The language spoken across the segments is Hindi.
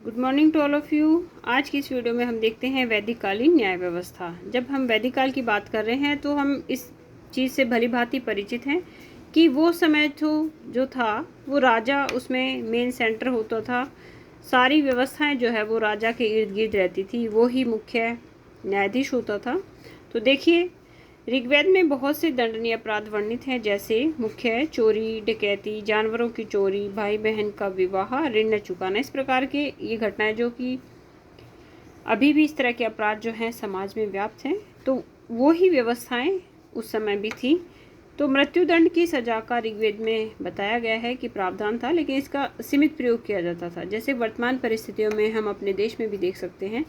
Good morning to all of you. आज की इस वीडियो में हम देखते हैं वैदिक कालीन न्याय व्यवस्था। जब हम वैदिक काल की बात कर रहे हैं तो हम इस चीज़ से भली भांति परिचित हैं कि वो समय जो था वो राजा उसमें मेन सेंटर होता था। सारी व्यवस्थाएं जो है वो राजा के इर्द गिर्द रहती थी, वो ही मुख्य न्यायाधीश होता था। तो देखिए, ऋग्वेद में बहुत से दंडनीय अपराध वर्णित हैं, जैसे मुख्य चोरी, डकैती, जानवरों की चोरी, भाई बहन का विवाह, ऋण न चुकाना। इस प्रकार के ये घटनाएं जो कि अभी भी इस तरह के अपराध जो हैं समाज में व्याप्त हैं, तो वो ही व्यवस्थाएं उस समय भी थी। तो मृत्युदंड की सजा का ऋग्वेद में बताया गया है कि प्रावधान था, लेकिन इसका सीमित प्रयोग किया जाता था। जैसे वर्तमान परिस्थितियों में हम अपने देश में भी देख सकते हैं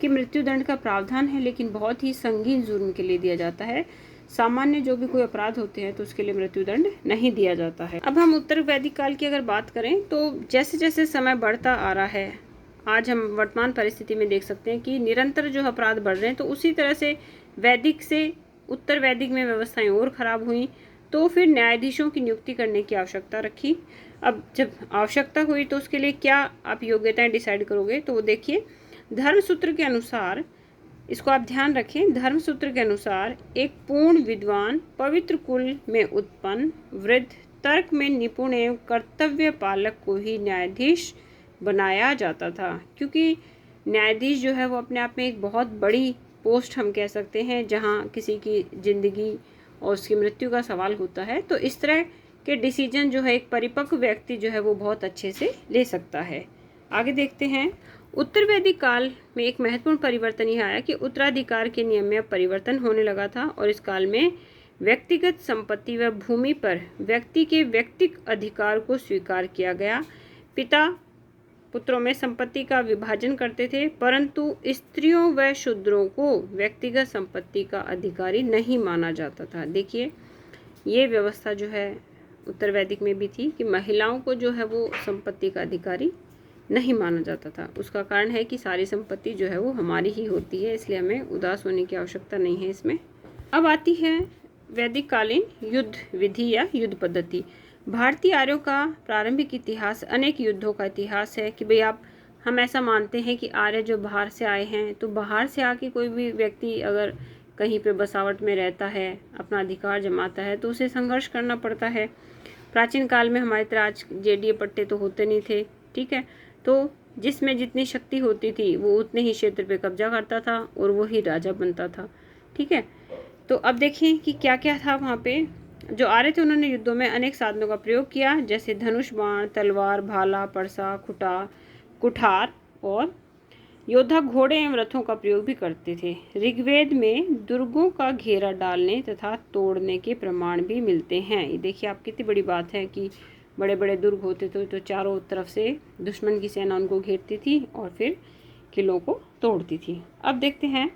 कि मृत्युदंड का प्रावधान है, लेकिन बहुत ही संगीन जुर्म के लिए दिया जाता है। सामान्य जो भी कोई अपराध होते हैं तो उसके लिए मृत्युदंड नहीं दिया जाता है। अब हम उत्तर वैदिक काल की अगर बात करें तो जैसे जैसे समय बढ़ता आ रहा है, आज हम वर्तमान परिस्थिति में देख सकते हैं कि निरंतर जो अपराध बढ़ रहे हैं, तो उसी तरह से वैदिक से उत्तर वैदिक में व्यवस्थाएं और खराब हुई। तो फिर न्यायाधीशों की नियुक्ति करने की आवश्यकता रखी। अब जब आवश्यकता हुई तो उसके लिए क्या आप योग्यताएं डिसाइड करोगे, तो वो देखिए, धर्मसूत्र के अनुसार, इसको आप ध्यान रखें, धर्मसूत्र के अनुसार एक पूर्ण विद्वान, पवित्र कुल में उत्पन्न, वृद्ध, तर्क में निपुण एवं कर्तव्य पालक को ही न्यायाधीश बनाया जाता था। क्योंकि न्यायाधीश जो है वो अपने आप में एक बहुत बड़ी पोस्ट हम कह सकते हैं, जहाँ किसी की जिंदगी और उसकी मृत्यु का सवाल होता है। तो इस तरह के डिसीजन जो है एक परिपक्व व्यक्ति जो है वो बहुत अच्छे से ले सकता है। आगे देखते हैं, उत्तर वैदिक काल में एक महत्वपूर्ण परिवर्तन यह आया कि उत्तराधिकार के नियम में अब परिवर्तन होने लगा था, और इस काल में व्यक्तिगत संपत्ति व भूमि पर व्यक्ति के व्यक्तिक अधिकार को स्वीकार किया गया। पिता पुत्रों में संपत्ति का विभाजन करते थे, परंतु स्त्रियों व शूद्रों को व्यक्तिगत संपत्ति का अधिकारी नहीं माना जाता था। देखिए, ये व्यवस्था जो है उत्तर वैदिक में भी थी कि महिलाओं को जो है वो संपत्ति का अधिकारी नहीं माना जाता था। उसका कारण है कि सारी संपत्ति जो है वो हमारी ही होती है, इसलिए हमें उदास होने की आवश्यकता नहीं है इसमें। अब आती है वैदिक कालीन युद्ध विधि या युद्ध पद्धति। भारतीय आर्यों का प्रारंभिक इतिहास अनेक युद्धों का इतिहास है कि भाई हम ऐसा मानते हैं कि आर्य जो बाहर से आए हैं, तो बाहर से आके कोई भी व्यक्ति अगर कहीं पे बसावट में रहता है, अपना अधिकार जमाता है, तो उसे संघर्ष करना पड़ता है। प्राचीन काल में हमारी तरह आज जेडीए पट्टे तो होते नहीं थे, ठीक है। तो जिसमें जितनी शक्ति होती थी वो उतने ही क्षेत्र पे कब्जा करता था और वही राजा बनता था, ठीक है। तो अब देखिए कि क्या क्या था वहाँ पे। जो आर्य थे उन्होंने युद्धों में अनेक साधनों का प्रयोग किया, जैसे धनुष, बाण, तलवार, भाला, परसा, कुठार, और योद्धा घोड़े एवं रथों का प्रयोग भी करते थे। ऋग्वेद में दुर्गों का घेरा डालने तथा तोड़ने के प्रमाण भी मिलते हैं। ये देखिए आप, कितनी बड़ी बात है कि बड़े बड़े दुर्ग होते थे तो चारों तरफ से दुश्मन की सेना उनको घेरती थी और फिर किलों को तोड़ती थी। अब देखते हैं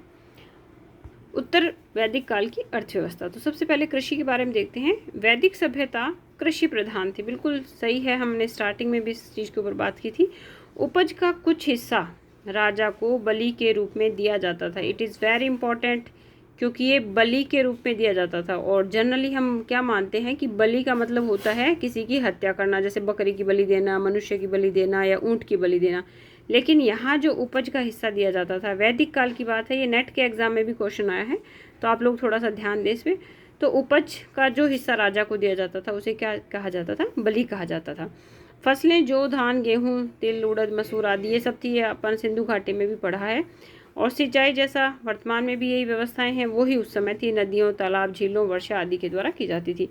उत्तर वैदिक काल की अर्थव्यवस्था। तो सबसे पहले कृषि के बारे में देखते हैं। वैदिक सभ्यता कृषि प्रधान थी, बिल्कुल सही है, हमने स्टार्टिंग में भी इस चीज़ के ऊपर बात की थी। उपज का कुछ हिस्सा राजा को बलि के रूप में दिया जाता था। इट इज़ वेरी इंपॉर्टेंट, क्योंकि ये बलि के रूप में दिया जाता था। और जनरली हम क्या मानते हैं कि बलि का मतलब होता है किसी की हत्या करना, जैसे बकरी की बलि देना, मनुष्य की बलि देना या ऊँट की बलि देना। लेकिन यहाँ जो उपज का हिस्सा दिया जाता था, वैदिक काल की बात है, ये नेट के एग्जाम में भी क्वेश्चन आया है, तो आप लोग थोड़ा सा ध्यान दें इसमें। तो उपज का जो हिस्सा राजा को दिया जाता था उसे क्या कहा जाता था? बलि कहा जाता था। फसलें जो धान, गेहूँ, तिल, उड़द, मसूर आदि ये सब थी, ये अपन सिंधु घाटी में भी पढ़ा है। और सिंचाई जैसा वर्तमान में भी यही व्यवस्थाएं हैं, वो ही उस समय थी, नदियों, तालाब, झीलों, वर्षा आदि के द्वारा की जाती थी।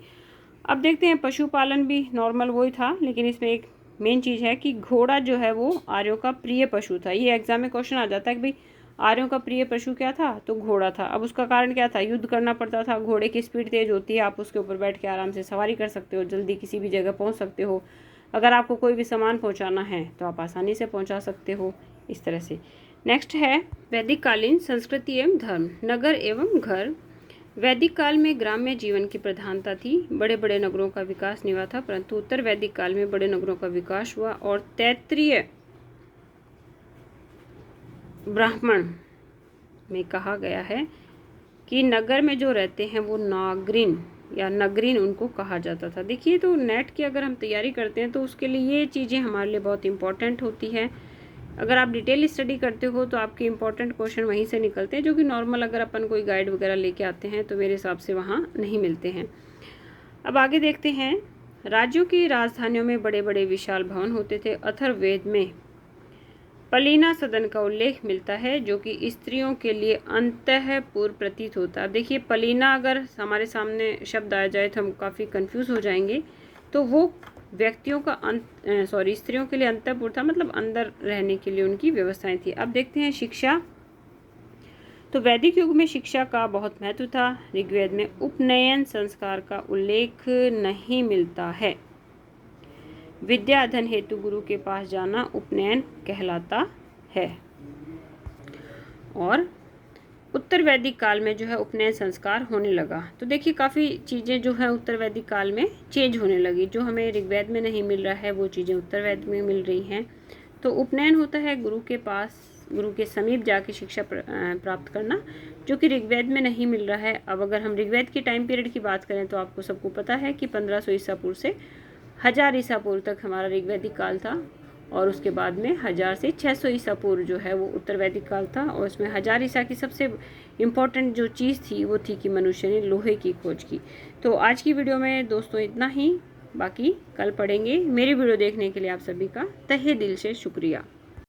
अब देखते हैं, पशुपालन भी नॉर्मल वही था, लेकिन इसमें एक मेन चीज़ है कि घोड़ा जो है वो आर्यों का प्रिय पशु था। ये एग्जाम में क्वेश्चन आ जाता है कि भाई आर्यों का प्रिय पशु क्या था, तो घोड़ा था। अब उसका कारण क्या था? युद्ध करना पड़ता था, घोड़े की स्पीड तेज होती है, आप उसके ऊपर बैठ के आराम से सवारी कर सकते हो, जल्दी किसी भी जगह पहुंच सकते हो। अगर आपको कोई भी सामान पहुंचाना है तो आप आसानी से पहुंचा सकते हो, इस तरह से। नेक्स्ट है वैदिक कालीन संस्कृति एवं धर्म, नगर एवं घर। वैदिक काल में ग्राम्य जीवन की प्रधानता थी, बड़े बड़े नगरों का विकास नहीं हुआ था, परंतु उत्तर वैदिक काल में बड़े नगरों का विकास हुआ। और तैत्तिरीय ब्राह्मण में कहा गया है कि नगर में जो रहते हैं वो नागरिन या नगरीन उनको कहा जाता था। देखिए, तो नेट की अगर हम तैयारी करते हैं तो उसके लिए ये चीज़ें हमारे लिए बहुत इम्पोर्टेंट होती है अगर आप डिटेल स्टडी करते हो तो आपके इंपॉर्टेंट क्वेश्चन वहीं से निकलते हैं, जो कि नॉर्मल अगर अपन कोई गाइड वगैरह लेके आते हैं तो मेरे हिसाब से वहाँ नहीं मिलते हैं। अब आगे देखते हैं। राज्यों की राजधानियों में बड़े बड़े विशाल भवन होते थे। अथर्ववेद में पलीना सदन का उल्लेख मिलता है, जो कि स्त्रियों के लिए अंतःपुर प्रतीत होता है। अब देखिए, पलीना अगर हमारे सामने शब्द आ जाए तो हम काफ़ी कंफ्यूज हो जाएंगे। तो वो व्यक्तियों का स्त्रियों के लिए अंतःपुर था, मतलब अंदर रहने के लिए उनकी व्यवस्थाएं थी। अब देखते हैं शिक्षा। तो वैदिक युग में शिक्षा का बहुत महत्व था। ऋग्वेद में उपनयन संस्कार का उल्लेख नहीं मिलता है। विद्या अध्ययन हेतु गुरु के पास जाना उपनयन कहलाता है। और उत्तर वैदिक काल में जो है उपनयन संस्कार होने लगा। तो देखिए, काफ़ी चीज़ें जो है उत्तर वैदिक काल में चेंज होने लगी। जो हमें ऋग्वेद में नहीं मिल रहा है वो चीज़ें उत्तर वैद में मिल रही हैं। तो उपनयन होता है गुरु के पास, गुरु के समीप जाके शिक्षा प्राप्त करना, जो कि ऋग्वेद में नहीं मिल रहा है। अब अगर हम ऋग्वेद की टाइम पीरियड की बात करें तो आपको सबको पता है कि 1500 ईसा पूर्व से 1000 ईसा पूर्व तक हमारा ऋग्वेदिक काल था, और उसके बाद में 1000 से 600 ईसा पूर्व जो है वो उत्तर वैदिक काल था। और उसमें 1000 ईसा की सबसे इम्पॉर्टेंट जो चीज़ थी वो थी कि मनुष्य ने लोहे की खोज की। तो आज की वीडियो में दोस्तों इतना ही, बाकी कल पढ़ेंगे। मेरी वीडियो देखने के लिए आप सभी का तहे दिल से शुक्रिया।